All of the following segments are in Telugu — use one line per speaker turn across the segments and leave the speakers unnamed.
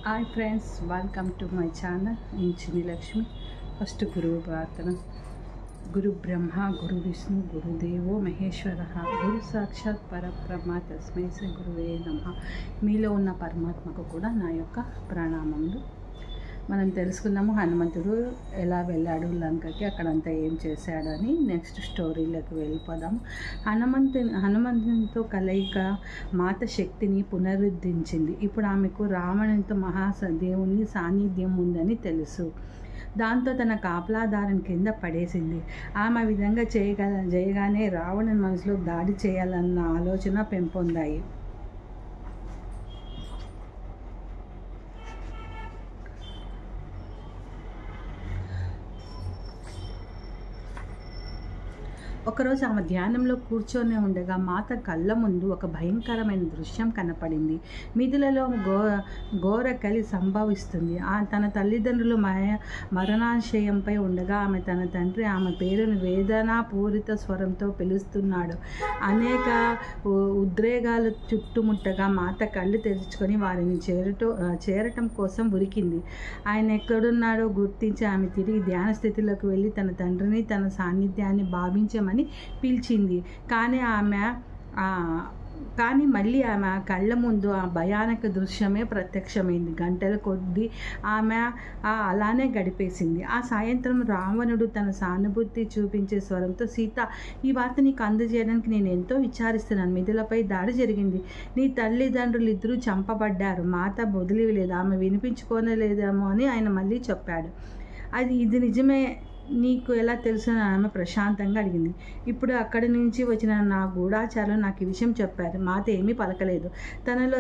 Hi friends, welcome to my channel. నేను చిన్ని లక్ష్మి. ఫస్ట్ గురువు ప్రార్థన. గురు బ్రహ్మ గురు విష్ణు గురుదేవో మహేశ్వర గురు సాక్షాత్ పరబ్రహ్మ తస్మై శ్రీ గురువే నమః. మీలో ఉన్న పరమాత్మకు కూడా నా యొక్క ప్రణామములు. మనం తెలుసుకుందాము హనుమంతుడు ఎలా వెళ్ళాడు లంకకి, అక్కడంతా ఏం చేశాడని. నెక్స్ట్ స్టోరీలోకి వెళ్ళిపోదాము. హనుమంతునితో కలయిక మాత శక్తిని పునరుద్ధరించింది. ఇప్పుడు ఆమెకు రావణునితో మహాదేవుని సాన్నిధ్యం ఉందని తెలుసు. దాంతో తన కాపలాదారుని కింద పడేసింది. ఆమె విధంగా చేయగానే రావణుని మనసులో దాడి చేయాలన్న ఆలోచన పెంపొందాయి. ఒకరోజు ఆమె ధ్యానంలో కూర్చొని ఉండగా మాత కళ్ళ ముందు ఒక భయంకరమైన దృశ్యం కనపడింది. మిథులలో ఘోర కలి సంభవిస్తుంది. తన తల్లిదండ్రులు మరణాశయంపై ఉండగా ఆమె తన తండ్రి ఆమె పేరును వేదనాపూరిత స్వరంతో పిలుస్తున్నాడు. అనేక ఉద్రేగాలు చుట్టుముట్టగా మాత కళ్ళు తెరుచుకొని వారిని చేరటం కోసం ఉరికింది. ఆయన ఎక్కడున్నాడో గుర్తించి ఆమె తిరిగి ధ్యాన స్థితిలోకి వెళ్ళి తన తండ్రిని తన సాన్నిధ్యాన్ని భావించమని పిలిచింది. కానీ మళ్ళీ ఆమె కళ్ళ ముందు ఆ భయానక దృశ్యమే ప్రత్యక్షమైంది. గంటల కొద్దీ ఆమె అలానే గడిపేసింది. ఆ సాయంత్రం రావణుడు తన సానుభూతి చూపించే స్వరంతో, సీత, ఈ వార్త నీకు అందజేయడానికి నేను ఎంతో విచారిస్తున్నాను. మిథులపై దాడి జరిగింది. నీ తల్లిదండ్రులు ఇద్దరూ చంపబడ్డారు. మాత వదిలిలేదు. ఆమె వినిపించుకోలేదేమో అని ఆయన మళ్ళీ చెప్పాడు. ఇది నిజమే, నీకు ఎలా తెలుసు అని ఆమె ప్రశాంతంగా అడిగింది. ఇప్పుడు అక్కడి నుంచి వచ్చిన నా గూఢాచారులు నాకు ఈ విషయం చెప్పారు. మాత ఏమీ పలకలేదు. తనలో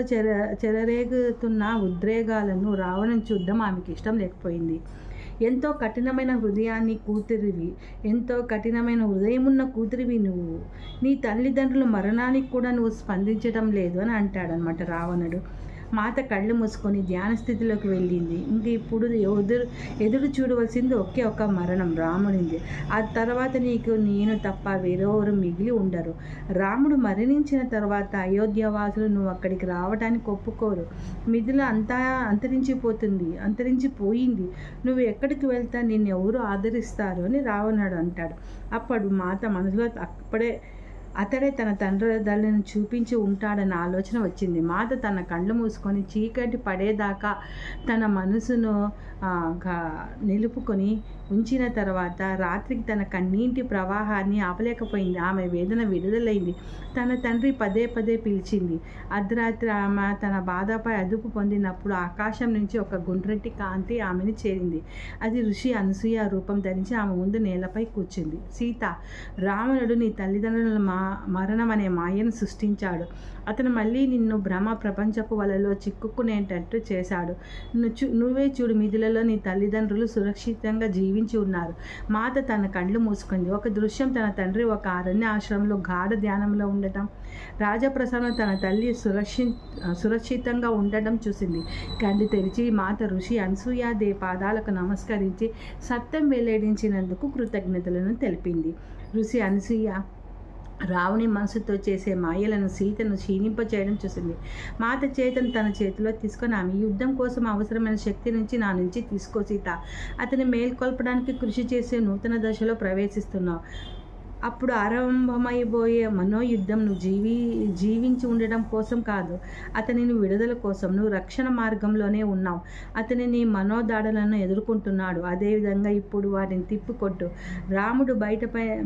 చెలరేగుతున్న ఉద్రేగాలను రావణుని చూడడం ఆమెకి ఇష్టం లేకపోయింది. ఎంతో కఠినమైన హృదయమున్న కూతురివి నువ్వు. నీ తల్లిదండ్రుల మరణానికి కూడా నువ్వు స్పందించడం లేదు అని అంటాడనమాట రావణుడు. మాత కళ్ళు మూసుకొని ధ్యాన స్థితిలోకి వెళ్ళింది. ఇంక ఇప్పుడు ఎదురు చూడవలసింది ఒకే ఒక మరణం, రామునిది. ఆ తర్వాత నీకు నేను తప్ప వేరెవరు మిగిలి ఉండరు. రాముడు మరణించిన తర్వాత అయోధ్యవాసులు నువ్వు అక్కడికి రావడానికి ఒప్పుకోరు. మిథుల అంతా అంతరించిపోయింది. నువ్వు ఎక్కడికి వెళ్తా నిన్ను ఎవరు ఆదరిస్తారు అని రావణుడు అంటాడు. అప్పుడు మాత మనసులో అతడే తన తండ్రిని చూపించి ఉంటాడన్న ఆలోచన వచ్చింది. మాత తన కళ్ళు మూసుకొని చీకటి పడేదాకా తన మనసును నిలుపుకొని ఉంచిన తర్వాత రాత్రికి తన కన్నీటి ప్రవాహాన్ని ఆపలేకపోయింది. ఆమె వేదన విడుదలైంది. తన తండ్రి పదే పదే పిలిచింది. అర్ధరాత్రి ఆమె తన బాధపై అదుపు పొందినప్పుడు ఆకాశం నుంచి ఒక గుండ్రటి కాంతి ఆమెను చేరింది. అది ఋషి అనసూయ రూపం ధరించి ఆమె ముందు నేలపై కూర్చుంది. సీత, రావణుడు నీ తల్లిదండ్రుల మరణం అనే మాయను సృష్టించాడు. అతను మళ్ళీ నిన్ను భ్రమ ప్రపంచపు వలలో చిక్కుకునేటట్టు చేశాడు. నువ్వే చూడు, మిథులలో నీ తల్లిదండ్రులు సురక్షితంగా జీవించి ఉన్నారు. మాత తన కళ్ళు మూసుకుంది. ఒక దృశ్యం, తన తండ్రి ఒక అరణ్య ఆశ్రమంలో గాఢ ధ్యానంలో ఉండటం, రాజప్రసాదం తన తల్లి సురక్షితంగా ఉండటం చూసింది. కళ్ళు తెరిచి మాత ఋషి అనసూయాదేవి పాదాలకు నమస్కరించి సత్యం వెల్లడించినందుకు కృతజ్ఞతలను తెలిపింది. ఋషి అనసూయ రావుని మనసుతో చేసే మాయలను సీతను క్షీణింపచేయడం చూసింది. మాత చేతను తన చేతిలో తీసుకొని ఆమె యుద్ధం కోసం అవసరమైన శక్తి నుంచి నా నుంచి తీసుకో సీత. అతని మేల్కొల్పడానికి కృషి చేసే నూతన దశలో ప్రవేశిస్తున్నావు. అప్పుడు ఆరంభమైపోయే మనోయుద్ధం నువ్వు జీవించి ఉండడం కోసం కాదు, అతనిని విడుదల కోసం. నువ్వు రక్షణ మార్గంలోనే ఉన్నావు. అతని నీ మనోదాడులను ఎదుర్కొంటున్నాడు. అదేవిధంగా ఇప్పుడు వాటిని తిప్పికొట్టు. రాముడు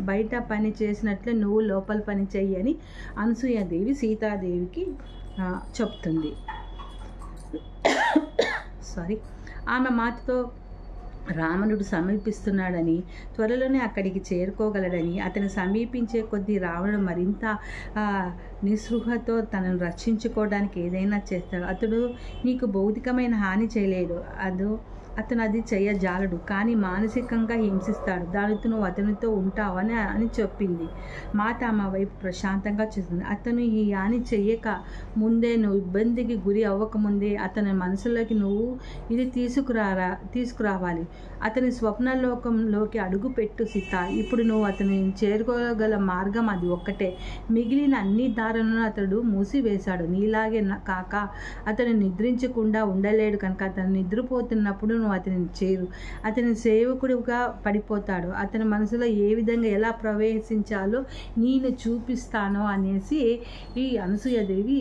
బయట పని చేసినట్లే నువ్వు లోపల పని చెయ్యి అని అనసూయాదేవి సీతాదేవికి చెప్తుంది. ఆమె మాటతో రావణుడు సమీపిస్తున్నాడని, త్వరలోనే అక్కడికి చేరుకోగలడని, అతను సమీపించే కొద్దీ రావణుడు మరింత నిస్పృహతో తనను రక్షించుకోవడానికి ఏదైనా చేస్తాడు. అతడు నీకు భౌతికమైన హాని చేయలేడు. అతను అది చెయ్యజాలడు, కానీ మానసికంగా హింసిస్తాడు. దానితో నువ్వు అతనితో ఉంటావని అని చెప్పింది. మాత ఆమె వైపు ప్రశాంతంగా చూస్తుంది. అతను ఈ హాని చెయ్యక ముందే, నువ్వు ఇబ్బందికి గురి అవ్వకముందే అతని మనసులోకి నువ్వు ఇది తీసుకురావాలి. అతని స్వప్నలోకంలోకి అడుగు పెట్టు సీత. ఇప్పుడు నువ్వు అతని చేరుకోగల మార్గం అది ఒక్కటే. మిగిలిన అన్ని దారులను అతడు మూసివేశాడు. నీలాగే కాక అతను నిద్రించకుండా ఉండలేడు కనుక అతను నిద్రపోతున్నప్పుడు నువ్వు అతనిని చేరు. అతని సేవకుడిగా పడిపోతాడు. అతని మనసులో ఏ విధంగా ఎలా ప్రవేశించాలో నేను చూపిస్తానో అనేసి ఈ అనసూయదేవి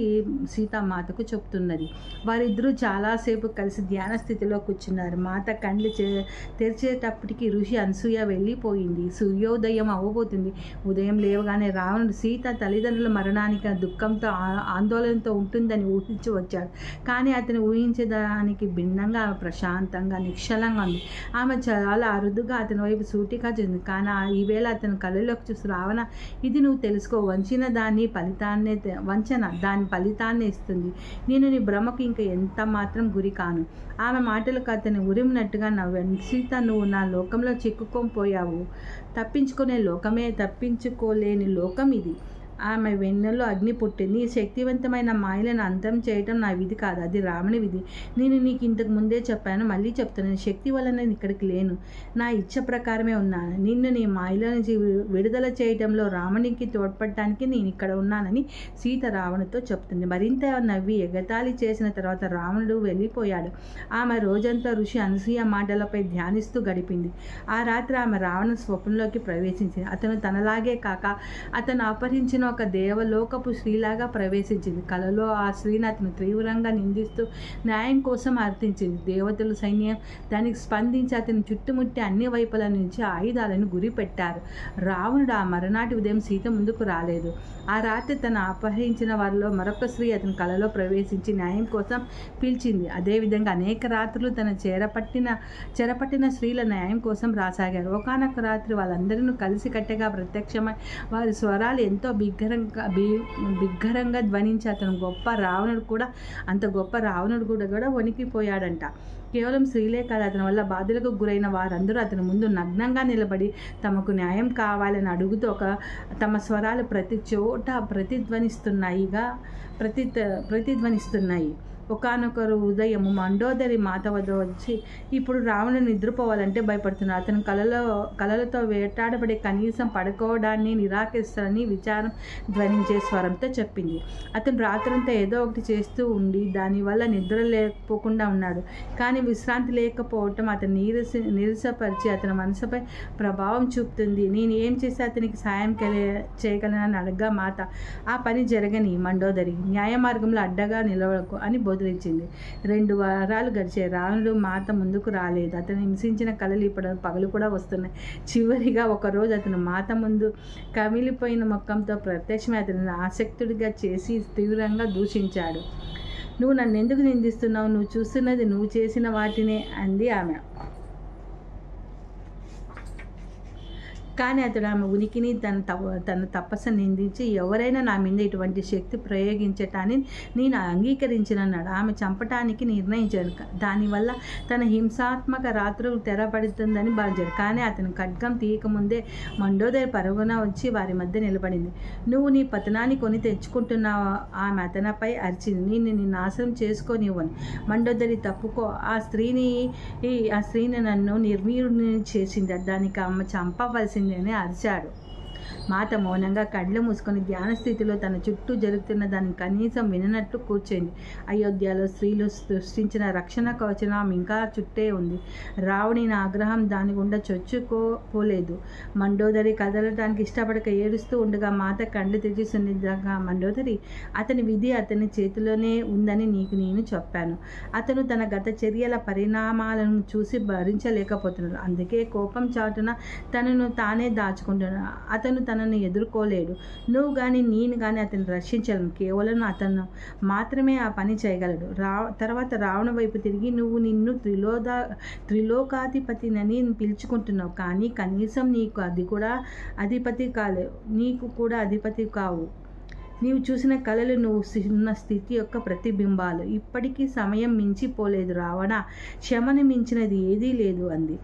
సీతామాతకు చెప్తున్నది. వారిద్దరూ చాలాసేపు కలిసి ధ్యాన స్థితిలో కూర్చున్నారు. మాత కండ్లు తెరిచేటప్పటికి ఋషి అనసూయ వెళ్ళిపోయింది. సూర్యోదయం అవ్వబోతుంది. ఉదయం లేవగానే రావణుడు సీత తల్లిదండ్రుల మరణానికి దుఃఖంతో ఆందోళనతో ఉంటుందని ఊహించి వచ్చాడు. కానీ అతను ఊహించేదానికి భిన్నంగా ఆమె ప్రశాంతంగా నిశ్చలంగా ఉంది. ఆమె చాలా అరుదుగా అతని వైపు సూటిగా చూసింది. కానీ ఈవేళ అతని కళ్ళలోకి చూసి రావణ, ఇది నువ్వు తెలుసుకో, వంచన దాని ఫలితాన్ని ఇస్తుంది. నేను నీ భ్రమకు ఇంకా ఎంత మాత్రం గురి కాను. ఆమె మాటలకు అతని ఉరిమినట్టుగా నవ్వాడు. సీత, నువ్వు నా లోకంలో చిక్కుకోపోయావు. తప్పించుకోలేని లోకం ఇది. ఆమె వెన్నెల్లో అగ్ని పుట్టింది. ఈ శక్తివంతమైన మాయలను అంతం చేయటం నా విధి కాదు, అది రావణి విధి. నేను నీకు ఇంతకు ముందే చెప్పాను, మళ్ళీ చెప్తున్నాను. శక్తి వల్ల నేను ఇక్కడికి లేను, నా ఇచ్చ ప్రకారమే ఉన్నాను. నిన్ను నీ మాయలో నుంచి విడుదల చేయడంలో రావణికి తోడ్పడటానికి నేను ఇక్కడ ఉన్నానని సీత రావణుతో చెప్తుంది. మరింత నవ్వి ఎగతాళి చేసిన తర్వాత రావణుడు వెళ్ళిపోయాడు. ఆమె రోజంతా ఋషి అనసూయ మాటలపై ధ్యానిస్తూ గడిపింది. ఆ రాత్రి ఆమె రావణ స్వప్నంలోకి ప్రవేశించింది. అతను తనలాగే కాక అతను అపహరించిన ఒక దేవలోకపు స్త్రీలాగా ప్రవేశించింది. కలలో ఆ స్త్రీని అతను తీవ్రంగా నిందిస్తూ న్యాయం కోసం అర్థించింది. దేవతలు సైన్యం దానికి స్పందించి అతని చుట్టుముట్టి అన్ని వైపుల నుంచి ఆయుధాలను గురిపెట్టారు. రావణుడు ఆ మరునాటి ఉదయం సీత ముందుకు రాలేదు. ఆ రాత్రి తను అపహరించిన వారిలో మరొక స్త్రీ అతని కలలో ప్రవేశించి న్యాయం కోసం పిలిచింది. అదేవిధంగా అనేక రాత్రులు తన చెరపట్టిన స్త్రీల న్యాయం కోసం రాసాగారు. ఒకనొక రాత్రి వాళ్ళందరినీ కలిసి కట్టగా ప్రత్యక్షమై వారి స్వరాలు ఎంతో బిగ్గరంగా ధ్వనించి అతను అంత గొప్ప రావణుడు కూడా వణికిపోయాడంట. కేవలం స్త్రీలే కాదు, అతని వల్ల బాధలకు గురైన వారందరూ అతని ముందు నగ్నంగా నిలబడి తమకు న్యాయం కావాలని అడుగుతూ తమ స్వరాలు ప్రతి చోట ప్రతిధ్వనిస్తున్నాయి. ఒకానొకరు ఉదయము మండోదరి మాత వద్ద వచ్చి, ఇప్పుడు రావణుడు నిద్రపోవాలంటే భయపడుతున్నాడు. అతను కలలతో వేటాడబడి కనీసం పడుకోవడాన్ని నిరాకరిస్తానని విచారం ధ్వనించే స్వరంతో చెప్పింది. అతను రాత్రంతా ఏదో ఒకటి చేస్తూ ఉండి దానివల్ల నిద్ర లేకపోకుండా ఉన్నాడు. కానీ విశ్రాంతి లేకపోవటం అతను నిరసపరిచి అతని మనసుపై ప్రభావం చూపుతుంది. నేను ఏం చేసి అతనికి సాయం చేయగలనని అడగ్గా మాత, ఆ పని జరగని మండోదరి, న్యాయ మార్గంలో అడ్డగా నిలవకు అని బోధించింది. 2 వారాలు గడిచాయి. రావణుడు మాత ముందుకు రాలేదు. అతను హింసించిన కళలు ఇప్పుడు పగలు కూడా వస్తున్నాయి. చివరిగా ఒకరోజు అతను మాత ముందు కమిలిపోయిన ముఖంతో ప్రత్యక్షమై అతనిని ఆసక్తుడిగా చేసి తీవ్రంగా దూషించాడు. నువ్వు నన్ను ఎందుకు నిందిస్తున్నావు? నువ్వు చూస్తున్నది నువ్వు చేసిన వాటినే అంది ఆమె. కానీ అతడు ఆమె ఉనికిని తన తపస్సు నిందించి, ఎవరైనా నా మీద ఇటువంటి శక్తి ప్రయోగించటాన్ని నేను అంగీకరించనన్నాడు. ఆమె చంపటానికి నిర్ణయించాడు. దానివల్ల తన హింసాత్మక రాత్రులు తెరపడుతుందని భావించాడు. కానీ అతను ఖడ్గం తీయకముందే మండోదరి పరుగున వచ్చి వారి మధ్య నిలబడింది. నువ్వు నీ పతనాన్ని కొని తెచ్చుకుంటున్నావు, ఆమె అతనిపై అరిచింది. నిన్ను నాశనం చేసుకోనివ్వను. మండోదరి, తప్పుకో. ఆ స్త్రీని నన్ను నిర్వీర్యుని చేసింది, దానికి అమ్మ చంపవలసింది అని అరిచాడు. మాత మౌనంగా కళ్ళు మూసుకొని ధ్యాన స్థితిలో తన చుట్టూ జరుగుతున్న దాన్ని కనీసం విననట్టు కూర్చొంది. అయోధ్యలో స్త్రీలు సృష్టించిన రక్షణ కవచం ఇంకా చుట్టే ఉంది. రావణి ఆగ్రహం దాని గుండా చొచ్చుకోపోలేదు. మండోదరి కదలటానికి ఇష్టపడక ఏడుస్తూ ఉండగా మాత కళ్ళు తెరిచి సున్నితంగా, మండోదరి, అతని విధి అతని చేతిలోనే ఉందని నీకు నేను చెప్పాను. అతను తన గత చర్యల పరిణామాలను చూసి భరించలేకపోతున్నాడు. అందుకే కోపం చాటున తనను తానే దాచుకుంటున్నాడు. అతను తనను ఎదుర్కోలేడు. నువ్వు కానీ నేను కానీ అతన్ని రక్షించలేను. కేవలం అతను మాత్రమే ఆ పని చేయగలడు. తర్వాత రావణ వైపు తిరిగి, నువ్వు నిన్ను త్రిలోకాధిపతినని పిలుచుకుంటున్నావు, కానీ కనీసం నీకు కూడా అధిపతి కావు. నీవు చూసిన కళలు నువ్వు ఉన్న స్థితి యొక్క ప్రతిబింబాలు. ఇప్పటికీ సమయం మించిపోలేదు రావణ, క్షమని మించినది ఏదీ లేదు అంది.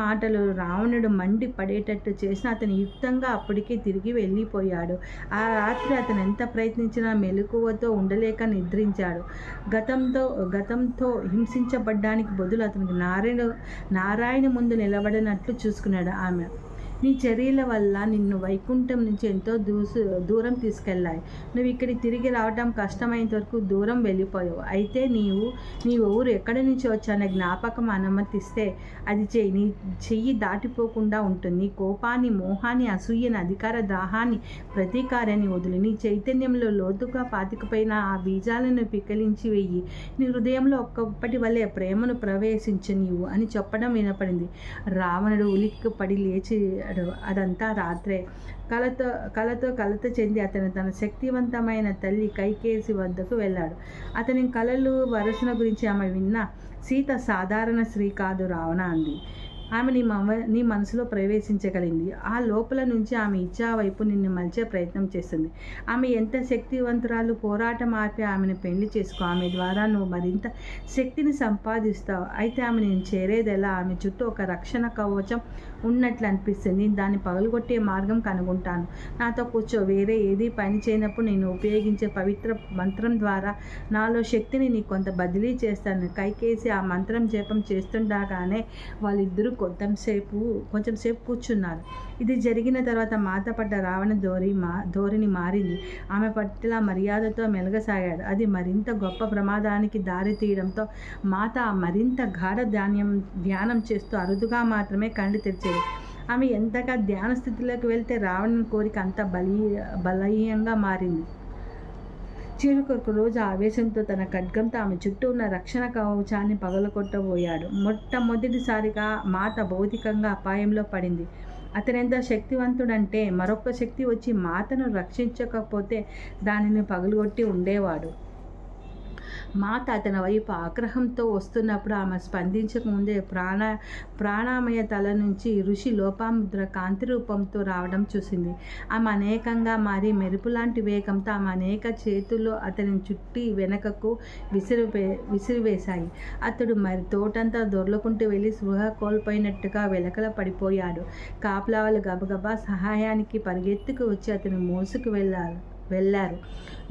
మాటలు రావణుడు మండి పడేటట్టు చేసిన అతని యుక్తంగా అప్పటికే తిరిగి వెళ్ళిపోయాడు. ఆ రాత్రి అతను ఎంత ప్రయత్నించినా మెలకువతో ఉండలేక నిద్రించాడు. గతంతో హింసించబడ్డానికి బదులు అతనికి నారాయణ ముందు నిలబడినట్లు చూసుకున్నాడు. ఆమె నీ చర్యల వల్ల నిన్ను వైకుంఠం నుంచి ఎంతో దూరం తీసుకెళ్ళాయి. నువ్వు ఇక్కడికి తిరిగి రావడం కష్టమైనంత వరకు దూరం వెళ్ళిపోయావు. అయితే నీ ఊరు ఎక్కడి నుంచి వచ్చానే జ్ఞాపకం అనుమతిస్తే అది నీ చెయ్యి దాటిపోకుండా ఉంటుంది. నీ కోపాన్ని, మోహాన్ని, అసూయని, అధికార దాహాన్ని, ప్రతీకారాన్ని వదిలి నీ చైతన్యంలో లోతుగా పాతికపోయిన ఆ బీజాలను పికలించి వెయ్యి. నీ హృదయంలో ఒక్కప్పటి వల్లే ప్రేమను ప్రవేశించు నీవు అని చెప్పడం వినపడింది. రావణుడు ఉలిక్కి పడి లేచి అదంతా రాత్రే. కలత చెంది అతను తన శక్తివంతమైన తల్లి కైకేసి వద్దకు వెళ్ళాడు. అతని కలలు వరసన గురించి ఆమె విన్న సీత సాధారణ స్త్రీ కాదు రావణ అంది. ఆమె నీ మనసులో ప్రవేశించగలిగింది. ఆ లోపల నుంచి ఆమె ఇచ్చా వైపు నిన్ను మలిచే ప్రయత్నం చేస్తుంది. ఆమె ఎంత శక్తివంతురాలు. పోరాటం ఆపి ఆమెను పెళ్లి చేసుకో. ఆమె ద్వారా నువ్వు మరింత శక్తిని సంపాదిస్తావు. అయితే ఆమె నేను చేరేదెలా? ఆమె చుట్టూ ఒక రక్షణ కవచం ఉన్నట్లు అనిపిస్తుంది. దాన్ని పగలగొట్టే మార్గం కనుగొంటాను. నాతో కూర్చో. వేరే ఏది పని చేయనప్పుడు నేను ఉపయోగించే పవిత్ర మంత్రం ద్వారా నాలో శక్తిని నీకు కొంత బదిలీ చేస్తాను. కైకేసి ఆ మంత్రం జపం చేస్తుండగానే వాళ్ళిద్దరూ కొంచెంసేపు కూర్చున్నారు. ఇది జరిగిన తర్వాత మాత పడ్డ రావణ ధోరణి మారింది. ఆమె పట్ల మర్యాదతో మెలగసాగాడు. అది మరింత గొప్ప ప్రమాదానికి దారి తీయడంతో మాత మరింత గాఢ ధ్యానం చేస్తూ అరుదుగా మాత్రమే కళ్ళు తెరిచేది. ఆమె ఎంతగా ధ్యాన స్థితిలోకి వెళ్తే రావణుని కోరిక అంత బలీయంగా మారింది. చివరికి రోజు ఆవేశంతో తన ఖడ్గంతో ఆమె చుట్టూ ఉన్న రక్షణ కవచాన్ని పగలగొట్టబోయాడు. మొట్టమొదటిసారిగా మాత భౌతికంగా అపాయంలో పడింది. అతనెంత శక్తివంతుడంటే మరొక శక్తి వచ్చి మాతను రక్షించకపోతే దానిని పగలగొట్టి ఉండేవాడు. మాత అతని వైపు ఆగ్రహంతో వస్తున్నప్పుడు ఆమె స్పందించకముందే ప్రాణామయ తల నుంచి ఋషి లోపాముద్ర కాంతి రూపంతో రావడం చూసింది. ఆమె అనేకంగా మారి మెరుపులాంటి వేగంతో ఆమె అనేక చేతుల్లో అతని చుట్టి వెనకకు విసిరివేశాయి. అతడు మరి తోటంతా దొర్లుకుంటూ వెళ్ళి స్పృహ కోల్పోయినట్టుగా వెలకల పడిపోయాడు. కాపలా వాళ్ళు గబగబా సహాయానికి పరిగెత్తుకు వచ్చి అతను మోసుకు వెళ్ళారు.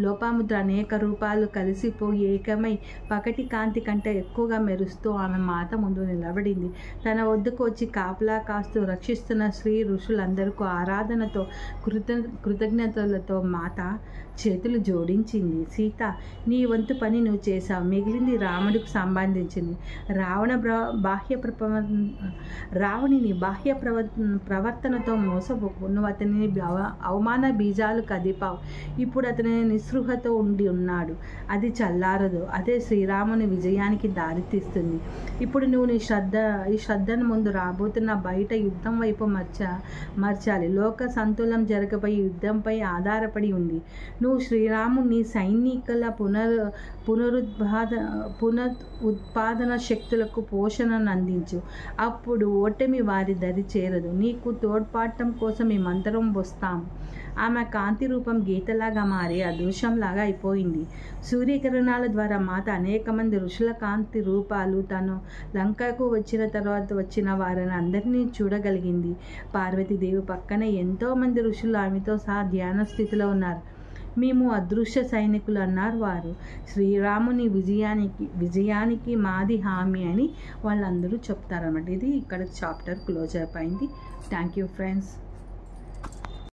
లోపాముద్ర అనేక రూపాలు కలిసిపోయి ఏకమై పకటి కాంతి కంటే ఎక్కువగా మెరుస్తూ ఆమె మాత ముందు నిలబడింది. తన వద్దకు వచ్చి కాపలా కాస్తూ రక్షిస్తున్న శ్రీ ఋషులందరికీ ఆరాధనతో కృతజ్ఞతలతో మాత చేతులు జోడించింది. సీత, నీ వంతు పని నువ్వు చేశావు. మిగిలింది రాముడికి సంబంధించింది. రావణుని బాహ్య ప్రవర్తనతో మోసపోకు. నువ్వు అతని అవమాన బీజాలు కదిపావు. ఇప్పుడు అతని నిస్పృహతో ఉన్నాడు. అది చల్లారదు. అదే శ్రీరాముని విజయానికి దారితీస్తుంది. ఇప్పుడు నువ్వు ఈ శ్రద్ధను ముందు రాబోతున్న బయట యుద్ధం వైపు మర్చాలి. లోక సంతులం జరగబోయే యుద్ధంపై ఆధారపడి ఉంది. నువ్వు శ్రీరాముని సైనికుల పునరుత్పాదన శక్తులకు పోషణను అందించు. అప్పుడు ఓటమి వారి దరి చేరదు. నీకు తోడ్పాడటం కోసం మేమందరం వస్తాం. ఆమె కాంతి రూపం గీతలాగా మారి అదృశ్యంలాగా అయిపోయింది. సూర్యకిరణాల ద్వారా మాత అనేక మంది ఋషుల కాంతి రూపాలు తను లంకకు వచ్చిన తర్వాత వచ్చిన వారిని అందరినీ చూడగలిగింది. పార్వతీదేవి పక్కన ఎంతోమంది ఋషులు ఆమెతో సహా ధ్యాన స్థితిలో ఉన్నారు. మేము అదృశ్య సైనికులు అన్నారు వారు. శ్రీరాముని విజయానికి మాది హామీ అని వాళ్ళందరూ చెప్తారన్నమాట. ఇది ఇక్కడ చాప్టర్ క్లోజ్ అయిపోయింది. Thank you friends.